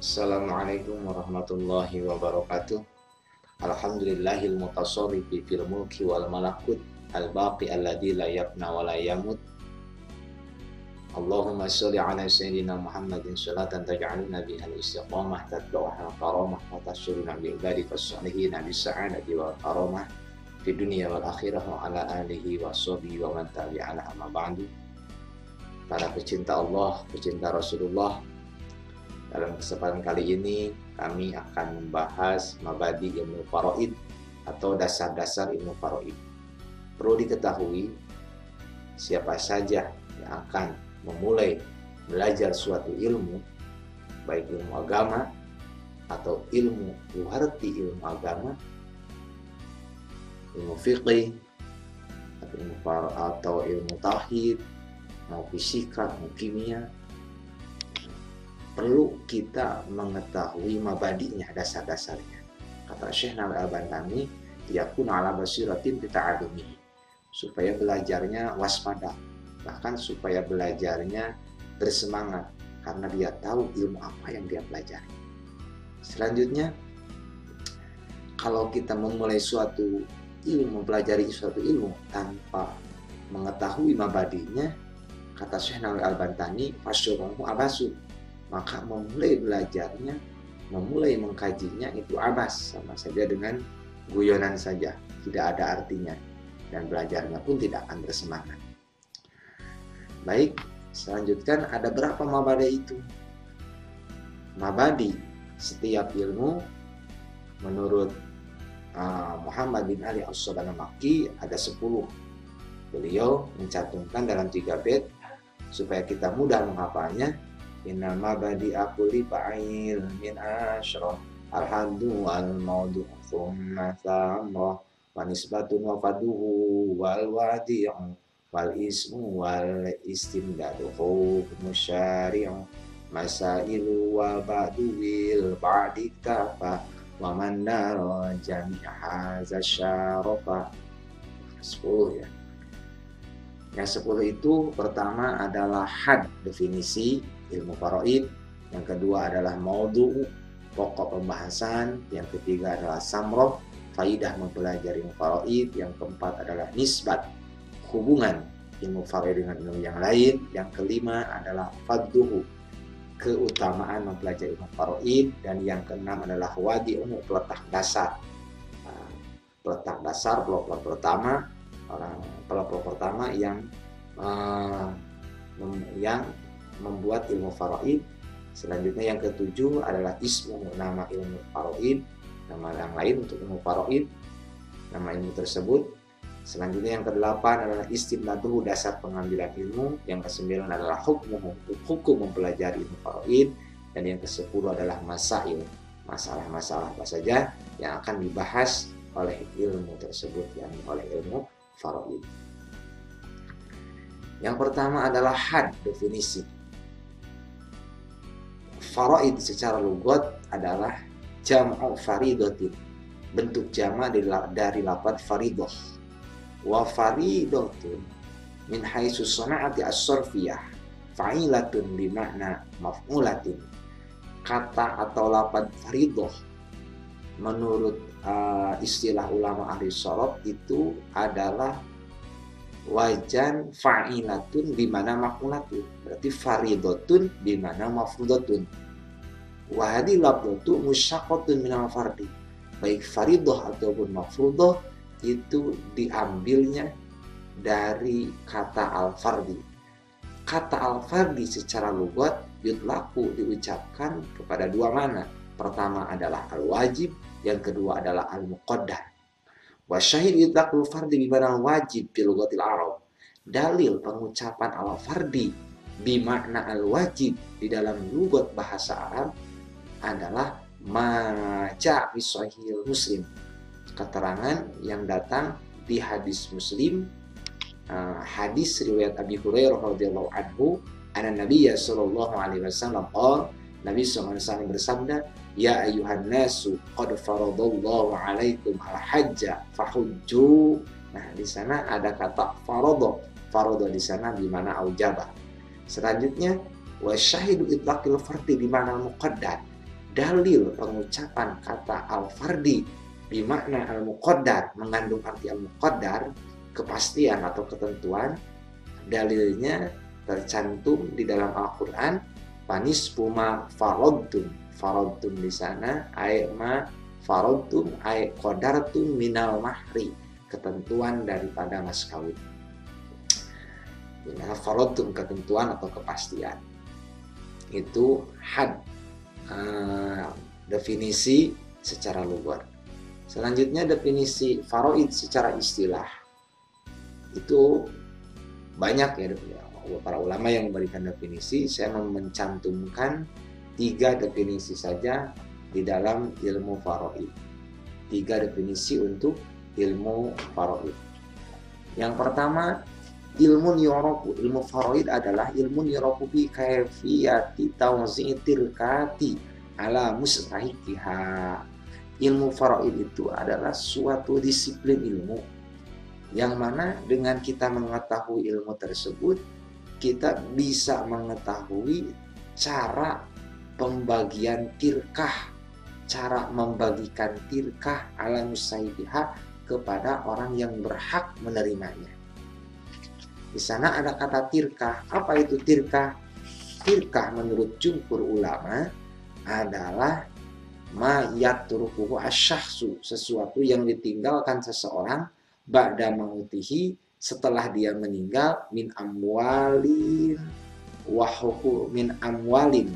Assalamualaikum warahmatullahi wabarakatuh. Alhamdulillahil mutasarrifi fil mulki wal malakut al-baqi alladzi la yafna wa la yamut. Allahumma sholli ala sayyidina Muhammadin sholatan taj'aluna biha al-istiqamah tatba'uha al-karamah wa tashuruna bi ibadika as-salihin bis sa'adati wal karamah fi dunya wal akhirah wa ala alihi wa sahbihi wa man tabi'ana amma ba'du. Para pecinta Allah, pecinta Rasulullah, dalam kesempatan kali ini kami akan membahas mabadi ilmu faraid atau dasar-dasar ilmu faraid. Perlu diketahui, siapa saja yang akan memulai belajar suatu ilmu, baik ilmu agama atau ilmu luarti ilmu agama, ilmu fiqih atau ilmu tauhid, mau fisika, mau kimia, perlu kita mengetahui mabadinya, dasar-dasarnya. Kata Syekh Nawawi Al-Bantani, yakun ala basiratin bita'alumihi, supaya belajarnya waspada, bahkan supaya belajarnya bersemangat karena dia tahu ilmu apa yang dia pelajari. Selanjutnya, kalau kita memulai suatu ilmu, mempelajari suatu ilmu tanpa mengetahui mabadinya, kata Syekh Nawawi Al-Bantani, fasyuruhu abasu, maka memulai belajarnya, memulai mengkajinya itu abas, sama saja dengan guyonan saja, tidak ada artinya, dan belajarnya pun tidak akan bersemangat. Baik, selanjutnya ada berapa mabadi itu? Mabadi setiap ilmu menurut Muhammad bin Ali As-Sabanamaki ada 10. Beliau mencantumkan dalam 3 bait supaya kita mudah menghafalnya. Inna mabadi akuli fa'il min asyrah al-haddu al-maudu thumma thamrah wa nisbatun wa faduhu wal wadi'u wal ismu wal istimdadu hukmu syari'u masailu wa ba'du wil ba'di kafa wa man dara jami'a haza syarafa. 10 ya. Yang 10 itu pertama adalah had, definisi ilmu faraid. Yang kedua adalah maudhu, pokok pembahasan. Yang ketiga adalah samroh, faidah mempelajari ilmu faraid. Yang keempat adalah nisbat, hubungan ilmu faraid dengan ilmu yang lain. Yang kelima adalah fadduhu, keutamaan mempelajari ilmu faraid. Dan yang keenam adalah wadi'u, peletak dasar. Peletak dasar, pelopor pertama, pelopor pertama yang membuat ilmu faraid. Selanjutnya yang ketujuh adalah ismu, nama ilmu faraid, nama yang lain untuk ilmu faraid, nama ilmu tersebut. Selanjutnya yang kedelapan adalah istimdadu, dasar pengambilan ilmu. Yang kesembilan adalah hukum mempelajari ilmu faraid. Dan yang kesepuluh adalah masail, masalah-masalah apa saja yang akan dibahas oleh ilmu tersebut, yang oleh ilmu faraid. Yang pertama adalah had, definisi. Faraid secara lugat adalah jam'u faridatin, bentuk jama' dari lafaz faridah. Wa faridatun min haitsu sana'ati as-sarfiyah fa'ilatun bimakna maf'ulatin. Kata atau lafaz faridah menurut istilah ulama ahli sharaf itu adalah wajan fa'ilatun bimana maf'ulatun, berarti faridatun bimana mafrudatun. Wa hadhihi lafdhatu musyaqqatun minal fardi, baik faridah ataupun mafrudah itu diambilnya dari kata al-fardi. Kata al-fardi secara lugat yutlaku, diucapkan kepada dua makna. Pertama adalah al-wajib, yang kedua adalah al-muqaddar. Wa syahid yutlaqul fardi bimana wajib fil lughatil arab. Dalil pengucapan al-fardi bimakna al-wajib di dalam lugat bahasa Arab adalah maja' fi sahih Muslim, keterangan yang datang di hadis Muslim, hadis riwayat Abi Hurairah radhiyallahu anhu, anna Nabiyya sallallahu alaihi wasallam qala, Nabi sallallahu alaihi wasallam bersabda, ya ayuhan nasu qad faradallahu alaikum al-hajja fahujju. Nah, di sana ada kata farada. Farada di sana di mana aujaba. Selanjutnya wa syahidu itlaqil fardi di mana muqaddar. dalil pengucapan kata al-fardi bimakna al-muqaddar, mengandung arti al-muqaddar, kepastian atau ketentuan, dalilnya tercantum di dalam Al-Quran, panis puma farodtum. Farodtum di sana ay ma farodtum ay qadartum minal mahri, ketentuan daripada mas kawin. Nah, farodtum ketentuan atau kepastian. Itu had, definisi secara lugar. Selanjutnya definisi faraid secara istilah. Itu banyak ya para ulama yang memberikan definisi. Saya mencantumkan 3 definisi saja di dalam ilmu faraid. 3 definisi untuk ilmu faraid. Yang pertama, ilmu yurafu. Ilmu faraid adalah ilmu yurafu bi kaifiyati tawzi'ir kati ala mustahiqiha. Ilmu faraid itu adalah suatu disiplin ilmu yang mana dengan kita mengetahui ilmu tersebut, kita bisa mengetahui cara pembagian tirkah, cara membagikan tirkah ala mustahiqiha kepada orang yang berhak menerimanya. Di sana ada kata tirkah. Apa itu tirkah? Tirkah menurut jumhur ulama adalah ma yatrukuhu asyahsu, sesuatu yang ditinggalkan seseorang ba'da mautihi, setelah dia meninggal, min amwalin wa min amwalin,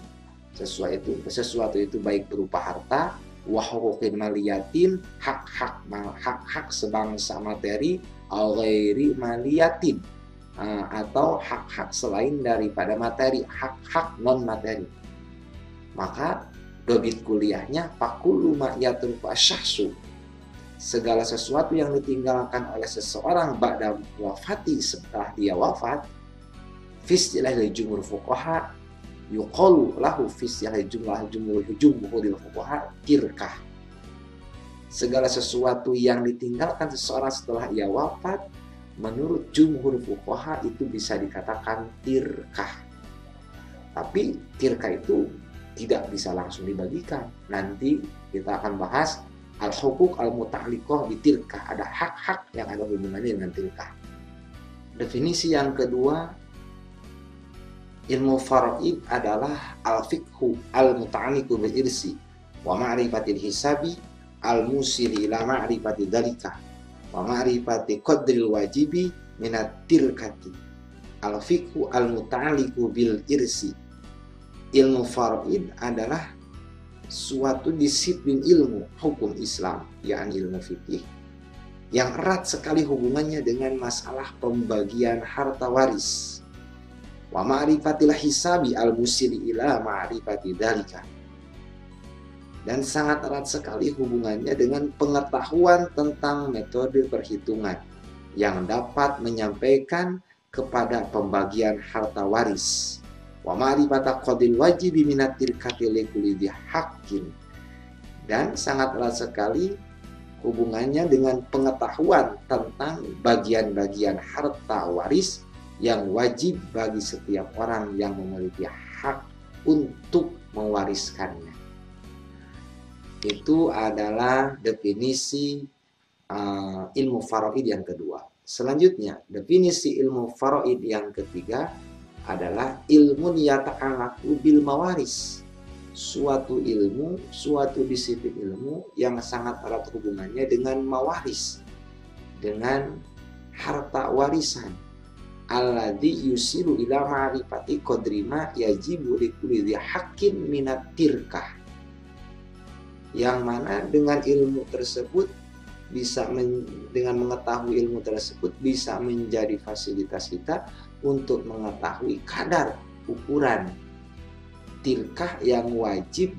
sesuatu itu baik berupa harta, wa huquqin maliyatin, hak-hak sebangsa materi, au ghairi maliyatin, atau hak-hak selain daripada materi, hak-hak non materi. Maka dobit kuliahnya fakulu ma yatruku asyahsu, segala sesuatu yang ditinggalkan oleh seseorang ba'da wafati, setelah dia wafat, fi istilah jumhur fuqaha yuqalu lahu fi istilah jumhur fuqaha tirkah. Segala sesuatu yang ditinggalkan seseorang setelah ia wafat, menurut jumhur fuqaha itu bisa dikatakan tirkah. Tapi tirkah itu tidak bisa langsung dibagikan. Nanti kita akan bahas al-huquq al-muta'alliqah bi tirkah. Ada hak-hak yang ada hubungannya dengan tirkah. Definisi yang kedua, ilmu faraid adalah al-fiqhu al-muta'alliqu bil irsi wa ma'rifatil hisabi al-musili ila ma'rifati dalika wa ma'rifati qadril wajibi minat tirkati. Al-fiqhu al-muta'alliqu bil irsi. Ilmu faraid adalah suatu disiplin ilmu hukum Islam, yakni ilmu fikih, yang erat sekali hubungannya dengan masalah pembagian harta waris. Wa ma'rifatil hisabi al-musili ila ma'rifati dalika. Dan sangat erat sekali hubungannya dengan pengetahuan tentang metode perhitungan yang dapat menyampaikan kepada pembagian harta waris. Wa ma'rifata qadil wajibi minat tirkati likulli haqqin, dan sangat erat sekali hubungannya dengan pengetahuan tentang bagian-bagian harta waris yang wajib bagi setiap orang yang memiliki hak untuk mewariskannya. Itu adalah definisi ilmu faraid yang kedua. Selanjutnya, definisi ilmu faraid yang ketiga adalah ilmu yata'allaqu bil mawaris, suatu ilmu, suatu disiplin ilmu yang sangat erat hubungannya dengan mawaris, dengan harta warisan. Alladzi yusiru ila ma'rifati qadri ma yajibu likulli haqqin minat tirkah, yang mana dengan ilmu tersebut bisa dengan mengetahui ilmu tersebut bisa menjadi fasilitas kita untuk mengetahui kadar ukuran tirkah yang wajib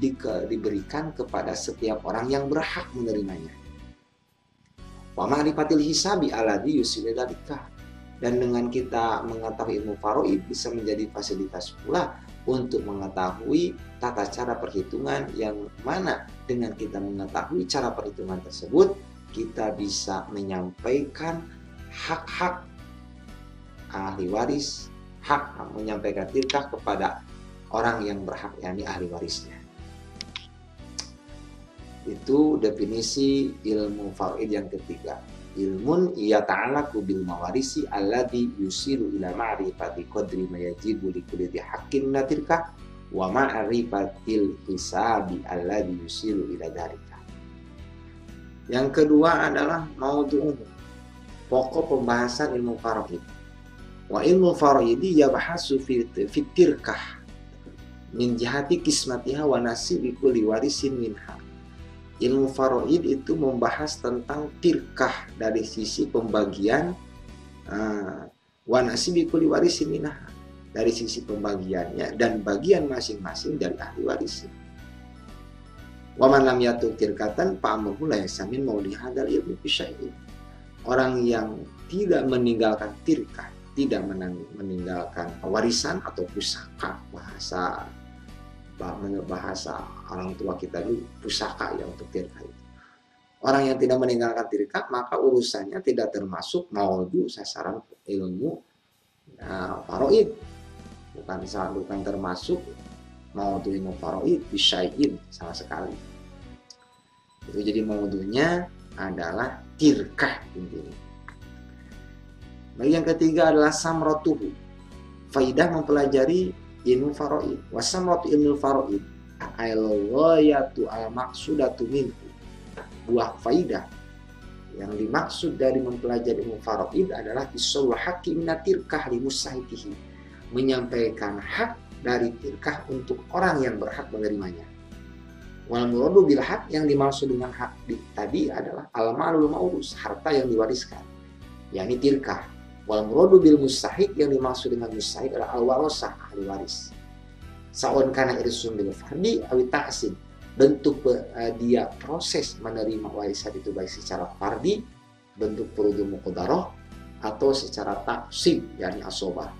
diberikan kepada setiap orang yang berhak menerimanya. Wa ma'rifatil hisabi alladzi yusilu dzalika, dan dengan kita mengetahui ilmu faraid bisa menjadi fasilitas pula untuk mengetahui tata cara perhitungan, yang mana dengan kita mengetahui cara perhitungan tersebut kita bisa menyampaikan hak-hak ahli waris, hak menyampaikan tirkah kepada orang yang berhak, yakni ahli warisnya. Itu definisi ilmu faraid yang ketiga. Ilmun yata'allaqu bil mawarisi alladhi yusiru ila ma'rifati qadri ma yajibu li kulli haqqin natirka wa ma'rifatil hisabi alladhi yusiru ila dzalika. Yang kedua adalah maudhu'uhu, pokok pembahasan ilmu faraid. Wa ilmu faraidi yabhasu fi tirkah min jihati kismatiha wa nasibi kulli warisin minha. Ilmu faraid itu membahas tentang tirkah dari sisi pembagian wa nasibi kulli warisin minha, dari sisi pembagiannya dan bagian masing-masing dari ahli waris. Wa man lam yatuk tirkatan fa amruhu la yasamin mauli hadzal ilmi fi syai'in. Orang yang tidak meninggalkan tirkah, tidak meninggalkan warisan atau pusaka, bahasa orang tua kita dulu pusaka yang untuk tirkah itu. Orang yang tidak meninggalkan tirkah maka urusannya tidak termasuk maudhu sasaran ilmu faraid, bukan termasuk maudhu ilmu faraid bisyai'in sama sekali. Itu jadi maudhunya adalah tirkah intinya. Bagi yang ketiga adalah samratuhu, faidah mempelajari ilmu faraid. Wasamratu ilmu faraid al-ghayatu al-maqsudatu minhu. Buah faidah yang dimaksud dari mempelajari ilmu faraid adalah isul haqqi min tirkah li musahikihi, menyampaikan hak dari tirkah untuk orang yang berhak menerimanya. Wal muradu bil haq, yang dimaksud dengan hak tadi adalah al-malul maurus, harta yang diwariskan, yakni tirkah. Wal muradu bil mustahik, yang dimaksud dengan mustahik adalah al-warasah, ahli waris. Sa'un kana irsun bil fardi awi ta'sin, bentuk dia proses menerima warisan itu baik secara fardi, bentuk furudu muqaddarah, atau secara taksib, yakni asobah.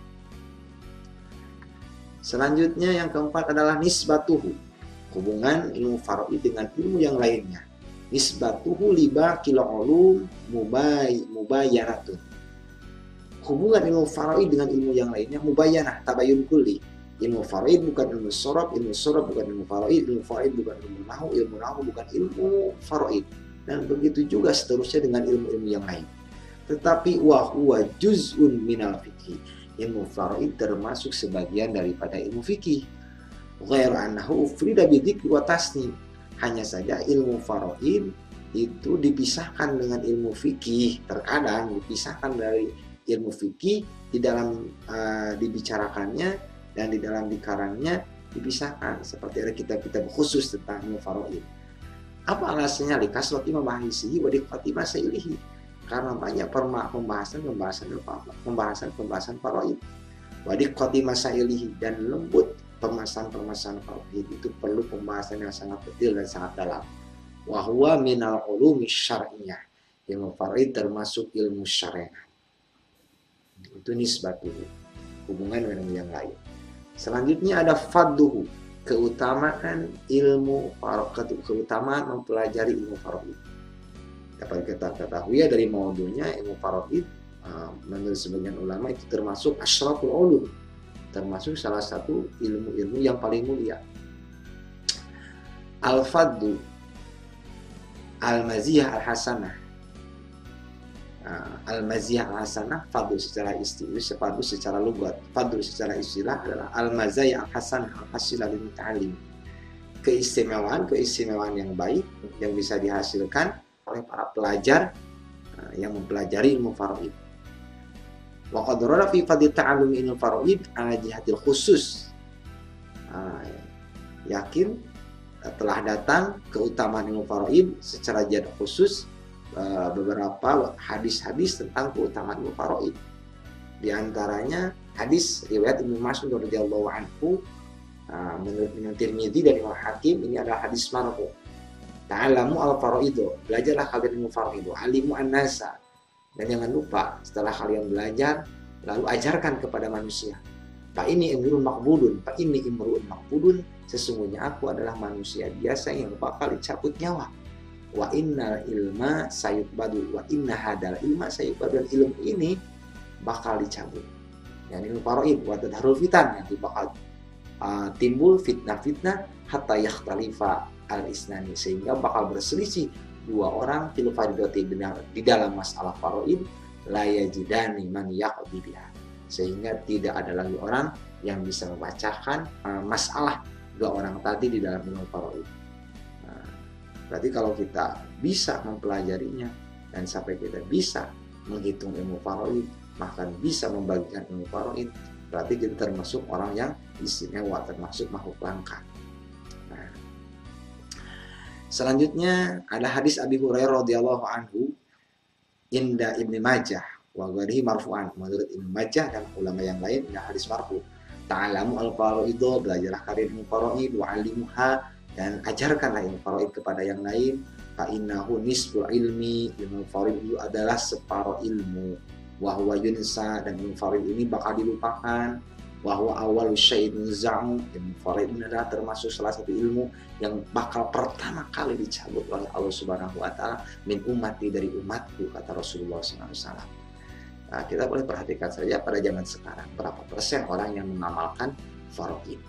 Selanjutnya yang keempat adalah nisbatuhu, hubungan ilmu faraid dengan ilmu yang lainnya. Nisbatuhu liba kila ulum mubayyanatun. Hubungan ilmu faraid dengan ilmu yang lainnya mubayyanah, tabayun kulli. Ilmu faraid bukan ilmu sorab bukan ilmu faraid bukan ilmu nahu bukan ilmu faraid. Dan begitu juga seterusnya dengan ilmu-ilmu yang lain. Tetapi wa huwa juz'un minal fiqh. Ilmu faraid termasuk sebagian daripada ilmu fikih. Ghair annahu ufrida bidzikri wa tasni. Hanya saja ilmu faraid itu dipisahkan dengan ilmu fikih. Terkadang dipisahkan dari ilmu fikih, di dalam dibicarakannya dan di dalam dikarangnya dipisahkan, seperti ada kitab-kitab khusus tentang ilmu faraid. Apa alasannya? Likasrati mabahisihi wa diqqati masailihi, karena banyak pembahasan faraid. Wa diqqati masailihi, dan lembut permasalahan faraid itu perlu pembahasan yang sangat detail dan sangat dalam. Wa huwa minal ulumi syar'iyyah, ilmu faraid termasuk ilmu syariah. Itu nisbatuhu, hubungan dengan ilmu yang lain. Selanjutnya ada fadduhu, keutamaan ilmu faraid, keutamaan mempelajari ilmu faraid. Dapat kita ketahui ya dari maudhunya, ilmu faraid menurut sebagian ulama itu termasuk asyraful ulum, termasuk salah satu ilmu-ilmu yang paling mulia. Al-faddu al-maziyah al-hasanah. Al-maziyah al-hasanah, fadlu secara istilah, fadlu secara lugat, fadlu secara istilah adalah al-maziyah al-hasanah al-hasilah lil muta'allim, keistimewaan yang baik yang bisa dihasilkan oleh para pelajar yang mempelajari ilmu faraid. Wa qad rada fi fadli ta'allum ilmu faraid ala jihatil khusus. Yakin telah datang keutamaan ilmu faraid secara jihad khusus, beberapa hadis-hadis tentang keutamaan ilmu faraid. Di antaranya hadis riwayat Ibnu Mas'ud radhiyallahu anhu menurut Imam Tirmidzi dan Imam Hakim, ini adalah hadis marfu. Ta'allamu al-faraid, belajarlah kalian ilmu faraid, alimu an-nasa, dan jangan lupa setelah kalian belajar lalu ajarkan kepada manusia. Fa ini imru'un maqbudun, sesungguhnya aku adalah manusia biasa yang bakal dicabut nyawa. Wa innal ilma sayubadu, wa inna hadal ilma sayubadu, dan ilmu ini bakal dicabut. Yang ilmu faraid, wa tadharul fitan, nanti bakal timbul fitnah-fitnah hatta yakhtalifa al-isnani, sehingga bakal berselisih dua orang fil faridati di dalam masalah faraid, la yajidani man yaqdi biha, sehingga tidak ada lagi orang yang bisa membacakan masalah dua orang tadi di dalam ilmu faraid. Berarti kalau kita bisa mempelajarinya dan sampai kita bisa menghitung ilmu faraid, bahkan bisa membagikan ilmu faraid, berarti kita termasuk orang yang istimewa, termasuk makhluk langka. Nah, selanjutnya ada hadis Abi Hurairah radhiyallahu anhu inda Ibnu Majah wa ghairihi marfu'an, menurut Ibnu Majah dan ulama yang lain ada hadis marfu. Ta'alamu al-faraidu, belajarlah kalian ilmu faraid, wa 'allimuha, dan ajarkanlah ilmu faraid kepada yang lain. Fa innahu nisful ilmi, ilmu faraid itu adalah separuh ilmu. Wa huwa yunsa, dan ilmu faraid ini bakal dilupakan. Wa huwa awwalu syai'in yunza'u, ilmu faraid ini adalah termasuk salah satu ilmu yang bakal pertama kali dicabut oleh Allah Subhanahu wa taala min ummati, dari umatku, kata Rasulullah SAW. Nah, kita boleh perhatikan saja pada zaman sekarang, berapa persen orang yang mengamalkan faraid,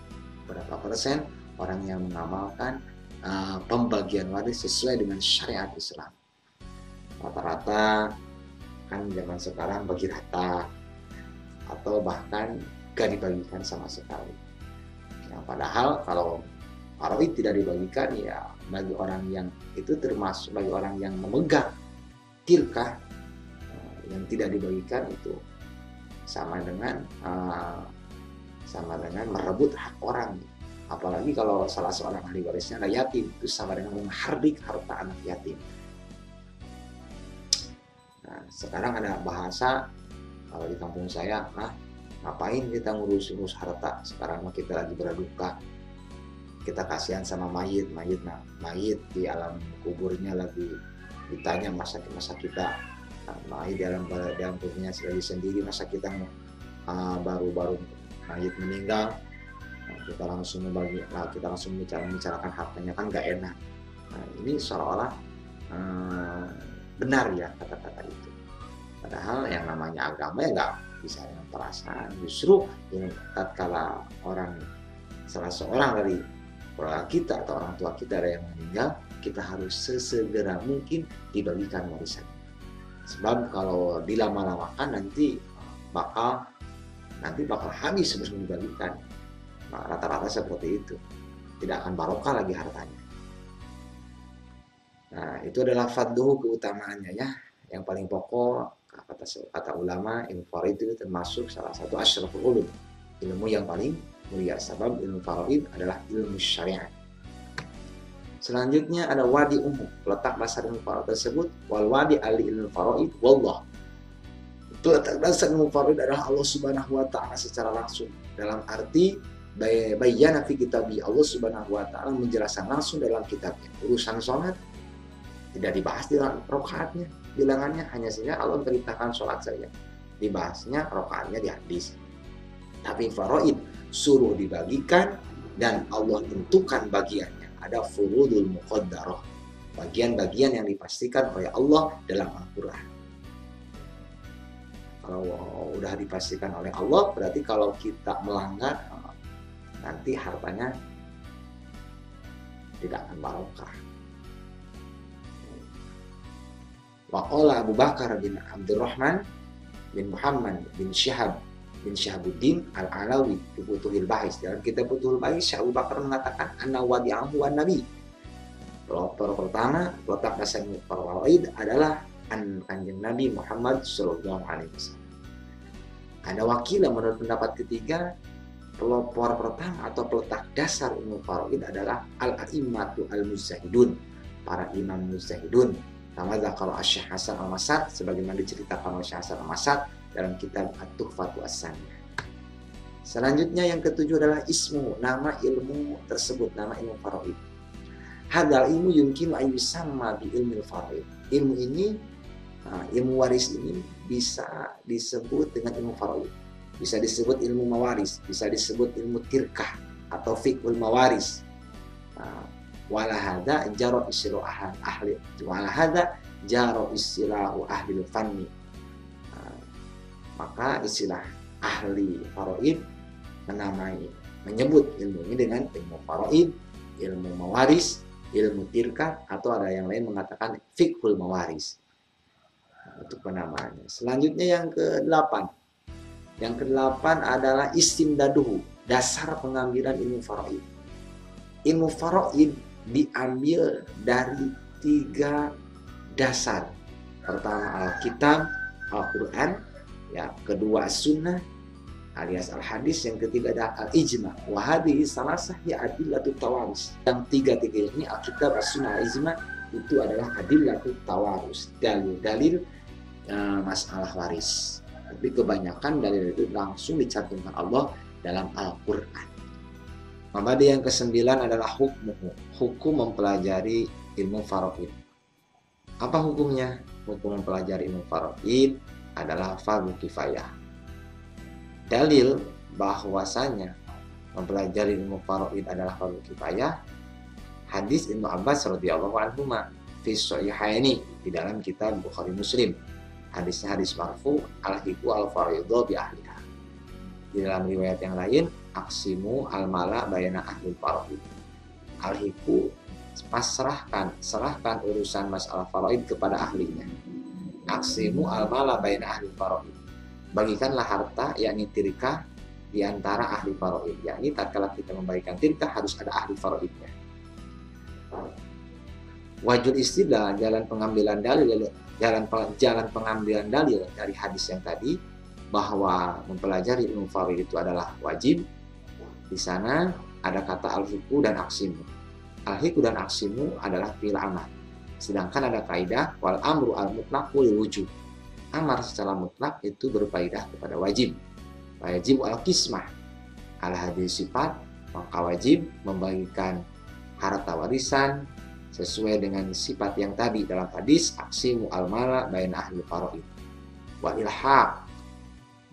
berapa persen orang yang mengamalkan pembagian waris sesuai dengan syariat Islam. Rata-rata kan zaman sekarang bagi rata, atau bahkan gak dibagikan sama sekali. Nah, padahal kalau faraid tidak dibagikan, ya bagi orang yang itu termasuk, bagi orang yang memegang tilkah yang tidak dibagikan itu sama dengan merebut hak orang. Apalagi kalau salah seorang ahli warisnya adalah yatim, itu sama dengan menghardik harta anak yatim. Nah, sekarang ada bahasa kalau di kampung saya, ngapain kita ngurus harta, sekarang kita lagi berduka, kita kasihan sama mayit di alam kuburnya lagi ditanya masa kita, mayit dalam kuburnya sendiri, masa kita baru mayit meninggal, kita langsung membicarakan hartanya, kan gak enak. Nah, ini seolah-olah benar ya kata-kata itu, padahal yang namanya agama ya gak bisa dengan perasaan. Justru yang tatkala salah seorang dari keluarga kita atau orang tua kita ada yang meninggal, kita harus sesegera mungkin dibagikan warisan. Sebab kalau dilama-lamakan nanti bakal habis sebelum dibagikan. Nah, rata-rata seperti itu, tidak akan barokah lagi hartanya. Nah, itu adalah fadluhu, keutamaannya ya. Yang paling pokok kata ulama, ilmu faraid itu termasuk salah satu asyraful ulum, ilmu yang paling mulia, sebab ilmu faraid adalah ilmu syariat. Selanjutnya ada wadi umum, letak dasar ilmu faraid tersebut, wal wadi ali ilmu faraid wallah. Letak dasar ilmu faraid adalah Allah Subhanahu wa taala secara langsung, dalam arti bayyana fi kitabi, Allah Subhanahu wa taala menjelaskan langsung dalam kitabnya. Urusan sholat tidak dibahas di rakaatnya, bilangannya, hanya saja Allah memberitakan sholat saja, dibahasnya rakaatnya di hadis. Tapi faraid suruh dibagikan dan Allah tentukan bagiannya. Ada furudul muqaddarah, bagian-bagian yang dipastikan oleh Allah dalam Al-Quran. Kalau udah dipastikan oleh Allah, berarti kalau kita melanggar, nanti hartanya tidak akan barokah. Waqala Abu Bakar bin Abdurrahman bin Muhammad bin Syihabuddin Al-Alawi di Futuhul Bais, dalam kitab Futuhul Bais, Abu Bakar mengatakan anna wadi'ahu wan nabi. Pertama, letak dasar faraid adalah kanjeng Nabi Muhammad sallallahu alaihi wasallam. Ada wakilah menurut pendapat ketiga, pelopor pertama atau peletak dasar ilmu faraid adalah al-a'immatu al-mujtahidun, para imam mujtahidun. Kama dzakara Asy-Syaikh Hasan Al-Masad, sebagaimana diceritakan oleh Syekh Hasan Al-Masad dalam kitab At-Tuhfatu As-Saniyah. Selanjutnya yang ketujuh adalah ismu, nama ilmu tersebut, nama ilmu faraid. Hadal ilmu yumkinu ayyusamma bi ilmil faraid. Ilmu ini, ilmu waris ini bisa disebut dengan ilmu faraid. Bisa disebut ilmu mawaris, bisa disebut ilmu tirkah atau fiqhul mawaris. Walahada jaro istilah ahli, walahada jaro istilah ahli fanni. Maka istilah ahli faraid menyebut ilmu ini dengan ilmu faraid, ilmu mawaris, ilmu tirkah, atau ada yang lain mengatakan fiqhul mawaris. Untuk penamaannya. Selanjutnya yang ke-8. Yang ke-8 adalah istimdaduhu, dasar pengambilan ilmu faraid. Ilmu faraid diambil dari 3 dasar. Pertama Alkitab, Al-Quran, ya, kedua Sunnah alias al-hadis, yang ketiga adalah al-ijma. Wahadi salasah ya adillatut tawarus. Yang tiga-tiga ini, Alkitab, As-Sunnah, al-ijma, itu adalah adillatut tawarus, dalil-dalil masalah waris. Tapi kebanyakan dalil itu langsung dicantumkan Allah dalam Al-Quran. Mabadi yang ke-9 adalah hukum mempelajari ilmu faraid. Apa hukumnya? Hukum mempelajari ilmu faraid adalah fardu kifayah. Dalil bahwasanya mempelajari ilmu faraid adalah fardu kifayah, hadis Ibnu Abbas radhiyallahu anhu fi shahihaini, di dalam kitab Bukhari Muslim. Hadisnya hadis marfu, al-hiku al-faraidho bi ahliha. Di dalam riwayat yang lain, aksimu al-mala bayna ahli faraid. Al-hiku, serahkan urusan masalah faraid kepada ahlinya. Aksimu al-mala bayna ahli faraid. Bagikanlah harta, yakni tirkah, di antara ahli faraid. Yakni tatkala kita membagikan tirkah harus ada ahli faraidnya. Wajul istidlal, jalan pengambilan dalil dari hadis yang tadi, bahwa mempelajari ilmu faraid itu adalah wajib. Di sana ada kata al-hiku dan aksimu. Al-hiku dan aksimu adalah fi'il amar. Sedangkan ada kaidah wal amru al-mutlaqu lil wujub. Amar secara mutlak itu berfaedah kepada wajib. Wajib al-qismah, al hadis sifat, maka wajib membagikan harta warisan sesuai dengan sifat yang tadi dalam hadis aksimu al-mala bain ahli faraid. Wa ilhaq,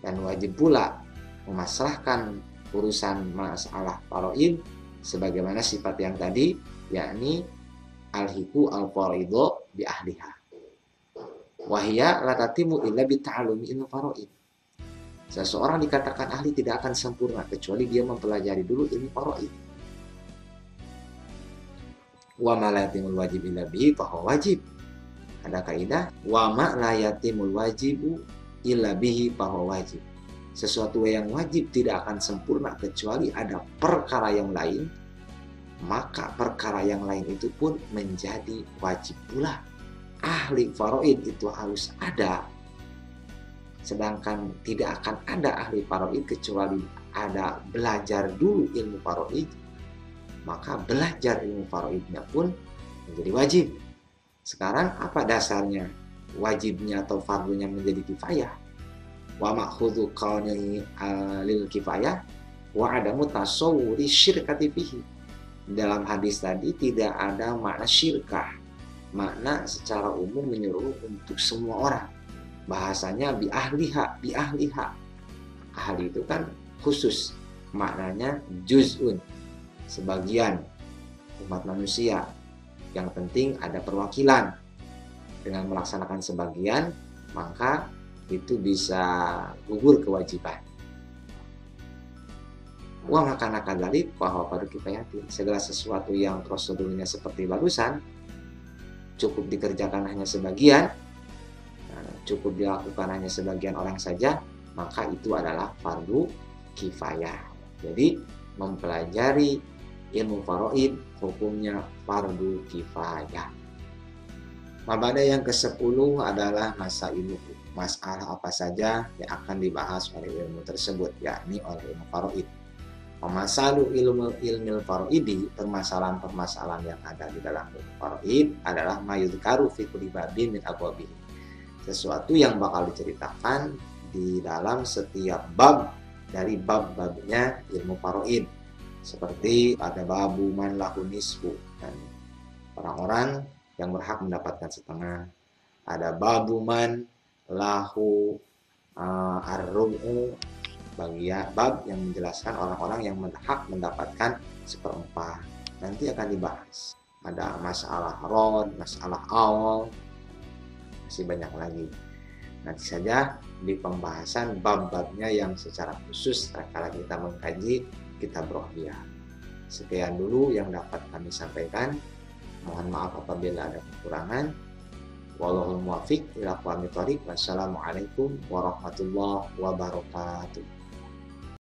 dan wajib pula memasrahkan urusan masalah faraid sebagaimana sifat yang tadi, yakni al-hiku al-faraidho bi ahliha. Wahia la tatimu illa bi ta'allumi ilmu faraid. Seseorang dikatakan ahli tidak akan sempurna kecuali dia mempelajari dulu ilmu faraid. Wa ma la yatimul wajib illa bihi fa huwa wajib. Ada kaidah wa ma la yatimul wajibu illa bihi fa huwa wajib. Sesuatu yang wajib tidak akan sempurna kecuali ada perkara yang lain, maka perkara yang lain itu pun menjadi wajib pula. Ahli faraid itu harus ada, sedangkan tidak akan ada ahli faraid kecuali ada belajar dulu ilmu faraid, maka belajar ilmu faraidnya pun menjadi wajib. Sekarang apa dasarnya wajibnya atau fardunya menjadi kifayah? Wa ma'khudhu qawni lil kifayah wa adamu tasawwuri syirkati fihi. Dalam hadis tadi tidak ada makna syirkah, makna secara umum menyeluruh untuk semua orang. Bahasanya bi ahliha. Ahli itu kan khusus, maknanya juz'un, sebagian umat manusia. Yang penting ada perwakilan. Dengan melaksanakan sebagian, maka itu bisa gugur kewajiban. Wa makana kadzalik bahwa fardu kifayatin, segala sesuatu yang prosedurnya seperti barusan cukup dikerjakan hanya sebagian, cukup dilakukan hanya sebagian orang saja, maka itu adalah fardu kifayah. Jadi mempelajari ilmu faraid hukumnya fardu kifayah. Mabada yang ke-10 adalah masalah apa saja yang akan dibahas oleh ilmu tersebut, yakni oleh ilmu faraid. Masalu ilmu faraidi, permasalahan-permasalahan yang ada di dalam ilmu faraid adalah mayudkaru fi kulli babin min abwabihi. Sesuatu yang bakal diceritakan di dalam setiap bab dari bab-babnya ilmu faraid. Seperti pada babu man lahu nisfu, dan orang-orang yang berhak mendapatkan setengah. Ada babu man lahu ar-rubu, bagian bab yang menjelaskan orang-orang yang berhak mendapatkan seperempat. Nanti akan dibahas. Ada masalah rod, masalah awal, masih banyak lagi. Nanti saja di pembahasan bab-babnya yang secara khusus kalau kita mengkaji kitab Rohiyah. Sekian dulu yang dapat kami sampaikan. Mohon maaf apabila ada kekurangan. Wallahul muwaffiq ila aqwamit thoriq. Wassalamualaikum warahmatullahi wabarakatuh.